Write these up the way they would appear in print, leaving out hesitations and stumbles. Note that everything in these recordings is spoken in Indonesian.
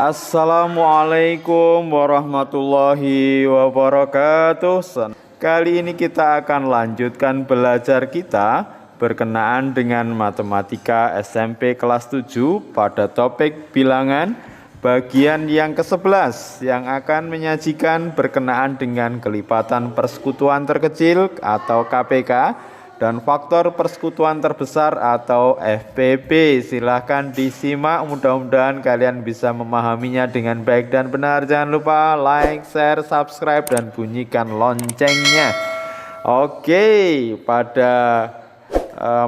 Assalamualaikum warahmatullahi wabarakatuh. Kali ini kita akan lanjutkan belajar kita berkenaan dengan matematika SMP kelas 7 pada topik bilangan bagian yang ke-11 yang akan menyajikan berkenaan dengan kelipatan persekutuan terkecil atau KPK dan faktor persekutuan terbesar atau FPB. Silahkan disimak, mudah-mudahan kalian bisa memahaminya dengan baik dan benar. Jangan lupa like, share, subscribe, dan bunyikan loncengnya. Oke, pada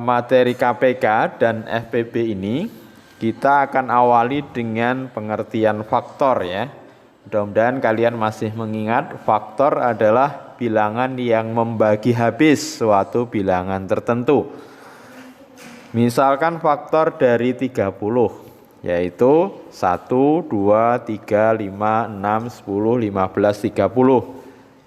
materi KPK dan FPB ini kita akan awali dengan pengertian faktor ya. Mudah-mudahan kalian masih mengingat faktor adalah bilangan yang membagi habis suatu bilangan tertentu. Misalkan faktor dari 30 yaitu 1, 2, 3, 5, 6, 10, 15, 30.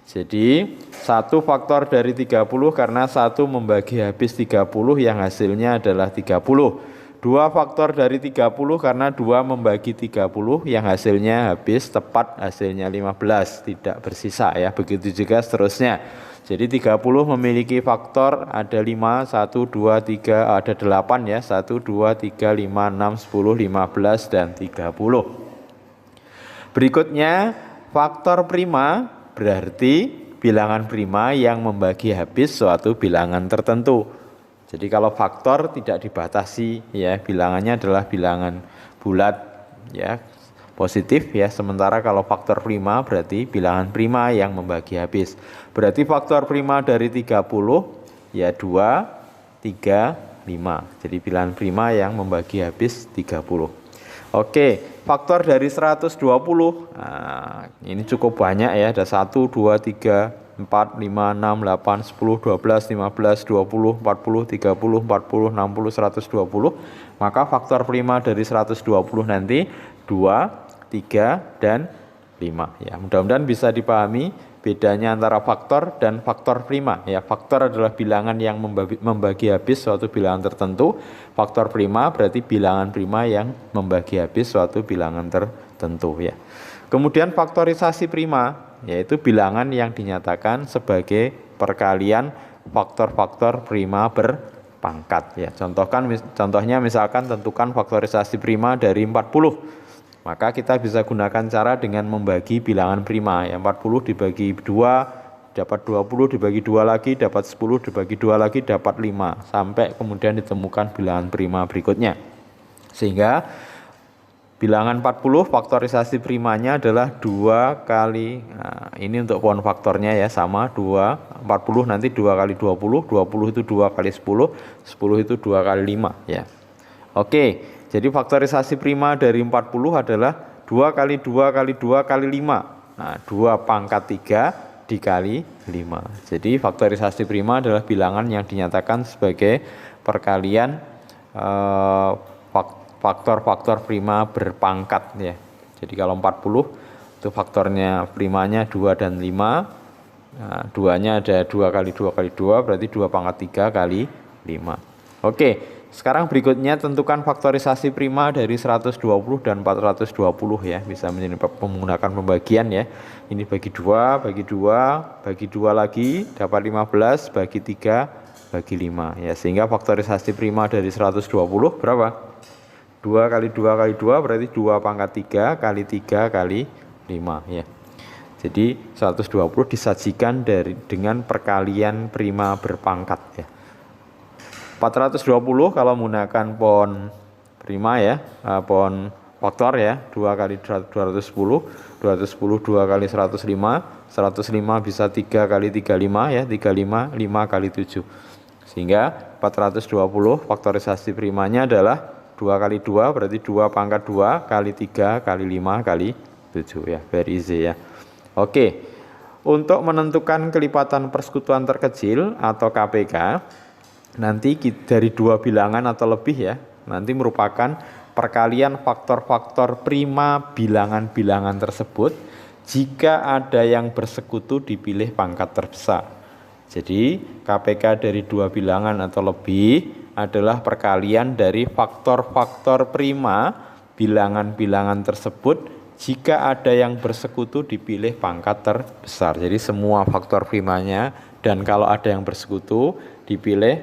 Jadi satu faktor dari 30 karena 1 membagi habis 30 yang hasilnya adalah 30. 2 faktor dari 30 karena 2 membagi 30 yang hasilnya habis tepat hasilnya 15, tidak bersisa ya. Begitu juga seterusnya. Jadi 30 memiliki faktor ada 5, 1, 2, 3, ada 8 ya. 1, 2, 3, 5, 6, 10, 15 dan 30. Berikutnya faktor prima berarti bilangan prima yang membagi habis suatu bilangan tertentu. Jadi kalau faktor tidak dibatasi ya, bilangannya adalah bilangan bulat ya, positif ya. Sementara kalau faktor prima berarti bilangan prima yang membagi habis. Berarti faktor prima dari 30 ya 2, 3, 5. Jadi bilangan prima yang membagi habis 30. Oke, faktor dari 120. Nah, ini cukup banyak ya, ada 1, 2, 3, 4, 5, 6, 8, 10, 12, 15, 20, 40, 30, 40, 60, 120. Maka faktor prima dari 120 nanti 2, 3, dan 5 ya. Mudah-mudahan bisa dipahami bedanya antara faktor dan faktor prima ya. Faktor adalah bilangan yang membagi habis suatu bilangan tertentu. Faktor prima berarti bilangan prima yang membagi habis suatu bilangan tertentu ya. Kemudian faktorisasi prima yaitu bilangan yang dinyatakan sebagai perkalian faktor-faktor prima berpangkat ya. Contohnya misalkan tentukan faktorisasi prima dari 40. Maka kita bisa gunakan cara dengan membagi bilangan prima ya. 40 dibagi 2 dapat 20, dibagi 2 lagi dapat 10, dibagi 2 lagi dapat 5 sampai kemudian ditemukan bilangan prima berikutnya. Sehingga bilangan 40 faktorisasi primanya adalah 2 kali, nah ini untuk pohon faktornya ya, sama 2, 40 nanti 2 kali 20, 20 itu 2 kali 10, 10 itu 2 kali 5 ya. Oke, jadi faktorisasi prima dari 40 adalah 2 kali 2 kali 2 kali 5. Nah 2 pangkat 3 dikali 5. Jadi faktorisasi prima adalah bilangan yang dinyatakan sebagai perkalian faktor-faktor prima berpangkat ya. Jadi kalau 40 itu faktornya primanya 2 dan 5. Nah, 2-nya ada 2 kali 2 kali 2 berarti 2 pangkat 3 kali 5. Oke, sekarang berikutnya tentukan faktorisasi prima dari 120 dan 420 ya. Bisa menggunakan pembagian ya. Ini bagi 2, bagi 2, bagi 2 lagi dapat 15, bagi 3, bagi 5 ya. Sehingga faktorisasi prima dari 120 berapa? 2 kali 2 kali 2 berarti 2 pangkat 3 kali 3 kali 5 ya. Jadi 120 disajikan dengan perkalian prima berpangkat ya. 420 kalau menggunakan pohon prima ya, pohon faktor ya, 2 kali 210, 210 2 kali 105, 105 bisa 3 kali 35 ya, 35 5 kali 7. Sehingga 420 faktorisasi primanya adalah 2 kali 2 berarti 2 pangkat 2 kali 3 kali 5 kali 7 ya, very easy ya. Oke, untuk menentukan kelipatan persekutuan terkecil atau KPK nanti dari 2 bilangan atau lebih ya, nanti merupakan perkalian faktor-faktor prima bilangan-bilangan tersebut jika ada yang bersekutu dipilih pangkat terbesar. Jadi KPK dari 2 bilangan atau lebih adalah perkalian dari faktor-faktor prima bilangan-bilangan tersebut jika ada yang bersekutu dipilih pangkat terbesar. Jadi semua faktor primanya, dan kalau ada yang bersekutu dipilih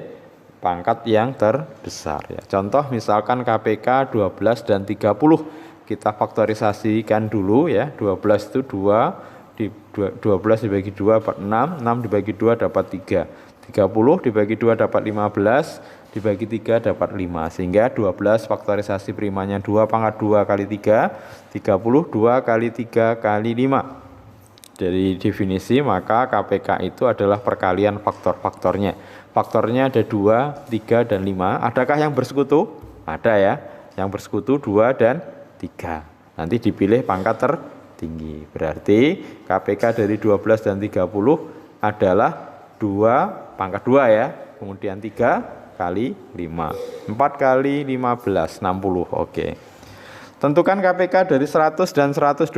pangkat yang terbesar ya. Contoh misalkan KPK 12 dan 30. Kita faktorisasikan dulu ya. 12 itu 12 dibagi 2 dapat 6, 6 dibagi 2 dapat 3. 30 dibagi 2 dapat 15, dibagi 3 dapat 5. Sehingga 12 faktorisasi primanya 2 pangkat 2 kali 3, 30 2 kali 3 kali 5. Dari definisi maka KPK itu adalah perkalian faktor-faktornya. Faktornya ada 2, 3, dan 5. Adakah yang bersekutu? Ada ya. Yang bersekutu 2 dan 3. Nanti dipilih pangkat tertinggi. Berarti KPK dari 12 dan 30 adalah 2 pangkat 2 ya. Kemudian 3 kali 5. 4 kali 15, 60. Oke. Tentukan KPK dari 100 dan 120.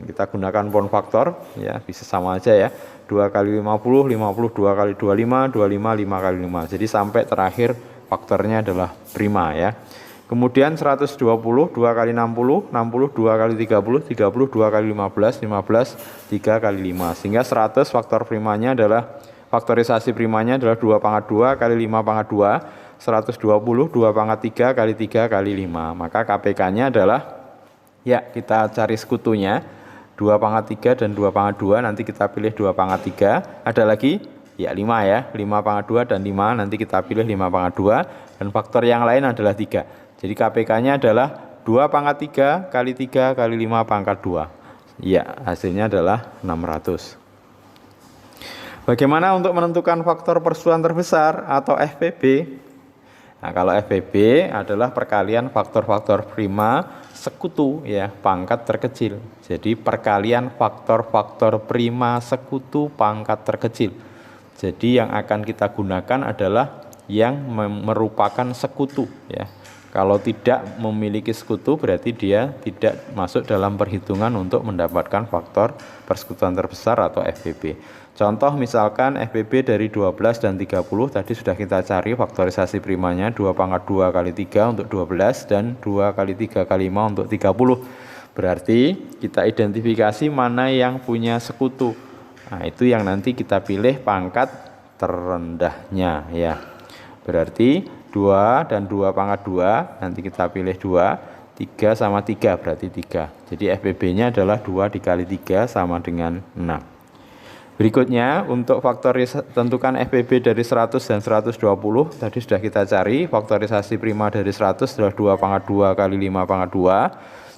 Kita gunakan pound faktor ya, bisa sama aja ya. 2 kali 50, 50 2 kali 25, 25 5 kali 5. Jadi sampai terakhir faktornya adalah prima ya. Kemudian 120 2 kali 60, 60 2 kali 30, 30 2 kali 15, 15 3 kali 5. Sehingga 100 faktor primanya adalah faktorisasi primanya adalah 2 pangkat 2 kali 5 pangkat 2. 120 2 pangkat 3 kali 3 kali 5. Maka KPK-nya adalah ya kita cari sekutunya 2 pangkat 3 dan 2 pangkat 2. Nanti kita pilih 2 pangkat 3. Ada lagi ya 5 ya. 5 pangkat 2 dan 5. Nanti kita pilih 5 pangkat 2. Dan faktor yang lain adalah 3. Jadi KPK-nya adalah 2 pangkat 3 kali 3 kali 5 pangkat 2. Ya, hasilnya adalah 600. Bagaimana untuk menentukan faktor persusuan terbesar atau FPB? Nah, kalau FPB adalah perkalian faktor-faktor prima sekutu ya, pangkat terkecil. Jadi perkalian faktor-faktor prima sekutu pangkat terkecil. Jadi yang akan kita gunakan adalah yang merupakan sekutu ya. Kalau tidak memiliki sekutu berarti dia tidak masuk dalam perhitungan untuk mendapatkan faktor persekutuan terbesar atau FPB. Contoh misalkan FPB dari 12 dan 30 tadi sudah kita cari faktorisasi primanya 2 pangkat 2 kali 3 untuk 12 dan 2 kali 3 kali 5 untuk 30. Berarti kita identifikasi mana yang punya sekutu. Nah, itu yang nanti kita pilih pangkat terendahnya ya. Berarti 2 dan 2 pangkat 2, nanti kita pilih 2, 3 sama 3 berarti 3. Jadi FPB-nya adalah 2 dikali 3 sama dengan 6. Berikutnya untuk tentukan FPB dari 100 dan 120, tadi sudah kita cari, faktorisasi prima dari 100 adalah 2 pangkat 2 kali 5 pangkat 2,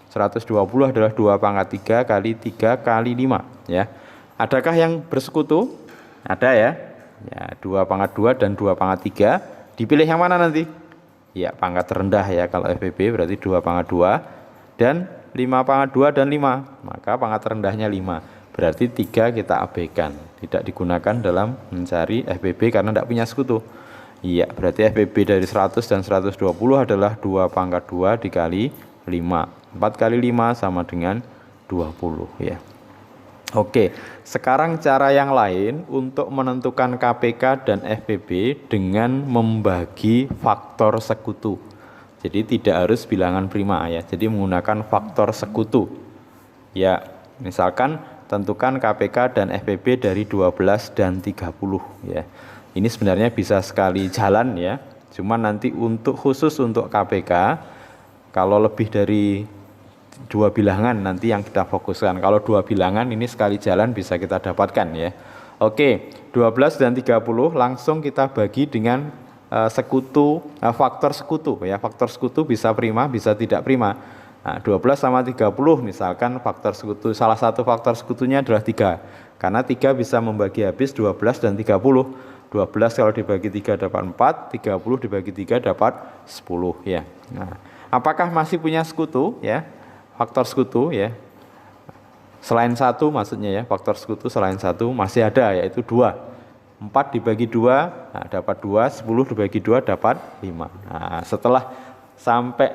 120 adalah 2 pangkat 3 kali 3 kali 5 ya. Adakah yang bersekutu? Ada ya. Ya, 2 pangkat 2 dan 2 pangkat 3. Dipilih yang mana nanti? Ya, pangkat terendah ya. Kalau FPB berarti 2 pangkat 2 dan 5 pangkat 2 dan 5. Maka pangkat terendahnya 5. Berarti 3 kita abaikan. Tidak digunakan dalam mencari FPB karena tidak punya sekutu. Iya, berarti FPB dari 100 dan 120 adalah 2 pangkat 2 dikali 5. 4 kali 5 sama dengan 20 ya. Oke, sekarang cara yang lain untuk menentukan KPK dan FPB dengan membagi faktor sekutu. Jadi tidak harus bilangan prima ya. Jadi menggunakan faktor sekutu. Ya, misalkan tentukan KPK dan FPB dari 12 dan 30 ya. Ini sebenarnya bisa sekali jalan ya. Cuma nanti khusus untuk KPK kalau lebih dari 2 bilangan nanti yang kita fokuskan. Kalau 2 bilangan ini sekali jalan bisa kita dapatkan ya. Oke, 12 dan 30 langsung kita bagi dengan faktor sekutu ya. Faktor sekutu bisa prima, bisa tidak prima. Nah, 12 sama 30 misalkan faktor sekutu, salah satu faktor sekutunya adalah 3. Karena 3 bisa membagi habis 12 dan 30. 12 kalau dibagi 3 dapat 4, 30 dibagi 3 dapat 10 ya. Nah, apakah masih punya sekutu ya? Faktor sekutu ya. Selain 1 maksudnya ya, faktor sekutu selain 1 masih ada yaitu 2. 4 dibagi 2 nah, dapat 2, 10 dibagi 2 dapat 5. Nah, setelah sampai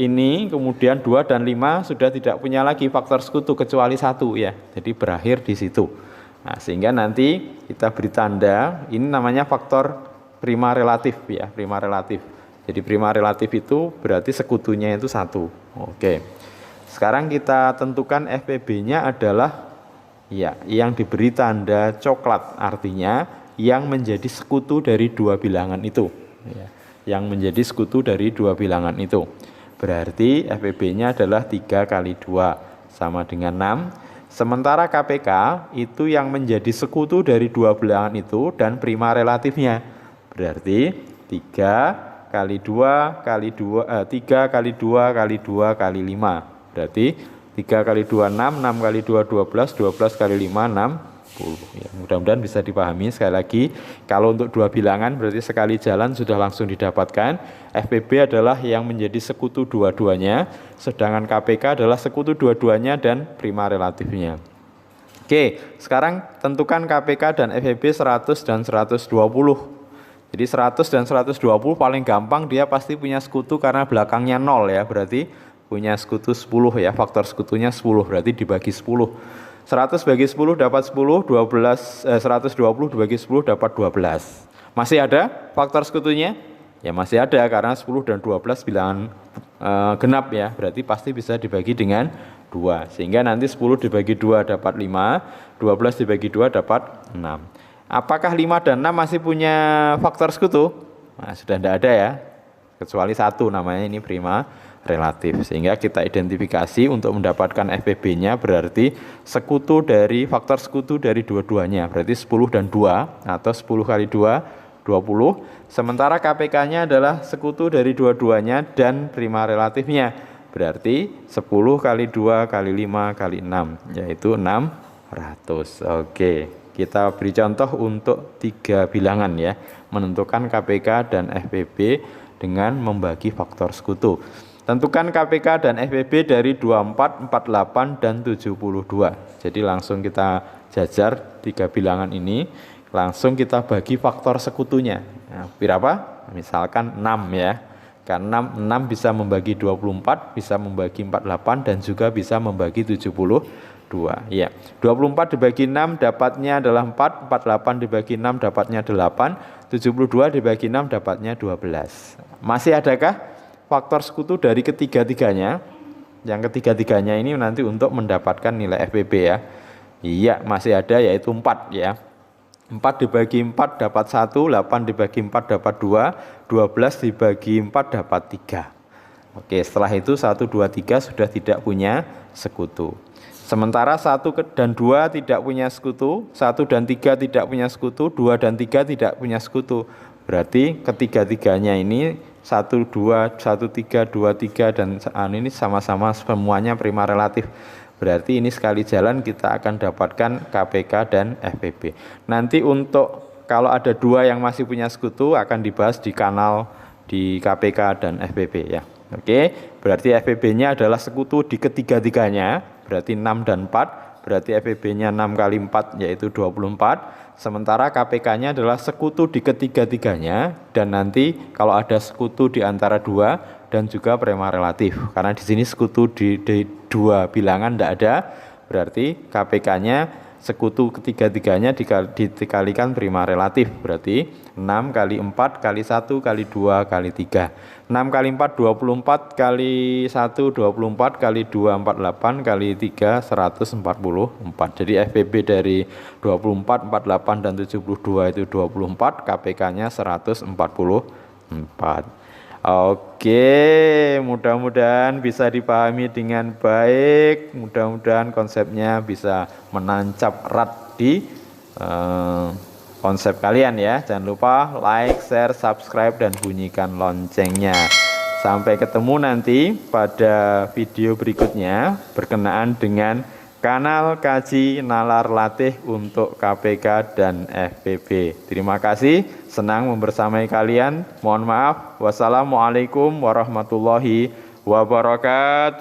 ini kemudian 2 dan 5 sudah tidak punya lagi faktor sekutu kecuali 1 ya. Jadi berakhir di situ. Nah, sehingga nanti kita beri tanda ini namanya faktor prima relatif ya, prima relatif. Jadi prima relatif itu berarti sekutunya itu 1. Oke. Sekarang kita tentukan FPB-nya adalah ya, yang diberi tanda coklat, artinya yang menjadi sekutu dari dua bilangan itu. Ya, yang menjadi sekutu dari dua bilangan itu. Berarti FPB-nya adalah 3 kali 2 sama dengan 6. Sementara KPK itu yang menjadi sekutu dari dua bilangan itu dan prima relatifnya. Berarti 3 kali 2 kali 2 3 kali 2 kali 2 kali 5. Berarti 3 kali 2 6, 6 kali 2 12, 12 kali 5 60. Ya, mudah-mudahan bisa dipahami. Sekali lagi, kalau untuk dua bilangan berarti sekali jalan sudah langsung didapatkan. FPB adalah yang menjadi sekutu dua-duanya, sedangkan KPK adalah sekutu dua-duanya dan prima relatifnya. Oke, sekarang tentukan KPK dan FPB 100 dan 120. Jadi 100 dan 120 paling gampang, dia pasti punya sekutu karena belakangnya 0 ya. Berarti punya sekutu 10 ya. Faktor sekutunya 10, berarti dibagi 10. 100 bagi 10 dapat 10, 120 dibagi 10 dapat 12. Masih ada faktor sekutunya? Ya masih ada, karena 10 dan 12 bilangan genap ya. Berarti pasti bisa dibagi dengan 2. Sehingga nanti 10 dibagi 2 dapat 5, 12 dibagi 2 dapat 6. Apakah 5 dan 6 masih punya faktor sekutu? Nah, sudah tidak ada ya, kecuali satu, namanya ini prima relatif. Sehingga kita identifikasi untuk mendapatkan FPB-nya berarti sekutu dari faktor sekutu dari dua-duanya. Berarti 10 dan 2 atau 10 kali 2, 20. Sementara KPK-nya adalah sekutu dari dua-duanya dan prima relatifnya. Berarti 10 kali 2 kali 5 kali 6, yaitu 600. Oke. Kita beri contoh untuk 3 bilangan ya, menentukan KPK dan FPB dengan membagi faktor sekutu. Tentukan KPK dan FPB dari 24, 48, dan 72. Jadi langsung kita jajar 3 bilangan ini, langsung kita bagi faktor sekutunya. Nah, berapa? Misalkan 6 ya. Karena 6 bisa membagi 24, bisa membagi 48, dan juga bisa membagi 72. Ya. 24 dibagi 6 dapatnya adalah 4, 48 dibagi 6 dapatnya 8, 72 dibagi 6 dapatnya 12. Masih adakah faktor sekutu dari ketiga-tiganya? Yang ketiga-tiganya ini nanti untuk mendapatkan nilai FPB ya. Iya, masih ada, yaitu 4 ya. 4 dibagi 4 dapat 1, 8 dibagi 4 dapat 2, 12 dibagi 4 dapat 3. Oke, setelah itu 1, 2, 3 sudah tidak punya sekutu. Sementara 1 dan 2 tidak punya sekutu, 1 dan 3 tidak punya sekutu, 2 dan 3 tidak punya sekutu. Berarti ketiga-tiganya ini 1, 2, 1, 3, 2, 3, dan ini sama-sama semuanya prima relatif. Berarti ini sekali jalan kita akan dapatkan KPK dan FPB. Nanti untuk kalau ada 2 yang masih punya sekutu akan dibahas di kanal di KPK dan FPB ya. Oke, berarti FPB-nya adalah sekutu di ketiga-tiganya, berarti 6 dan 4, berarti FPB-nya 6 kali 4 yaitu 24. Sementara KPK-nya adalah sekutu di ketiga-tiganya, dan nanti kalau ada sekutu di antara 2 dan juga prima relatif. Karena di sini sekutu di 2 bilangan tidak ada, berarti KPK-nya sekutu ketiga-tiganya dikalikan prima relatif, berarti 6 kali 4 kali 1 kali 2 kali 3. 6 kali 4 24 kali 1 24 kali 2 48 kali 3 144. Jadi FPB dari 24, 48 dan 72 itu 24, KPK-nya 144. Oke, mudah-mudahan bisa dipahami dengan baik. Mudah-mudahan konsepnya bisa menancap erat di konsep kalian ya. Jangan lupa like, share, subscribe, dan bunyikan loncengnya. Sampai ketemu nanti pada video berikutnya berkenaan dengan kanal kaji nalar latih untuk KPK dan FPB. Terima kasih, senang membersamai kalian. Mohon maaf. Wassalamualaikum warahmatullahi wabarakatuh.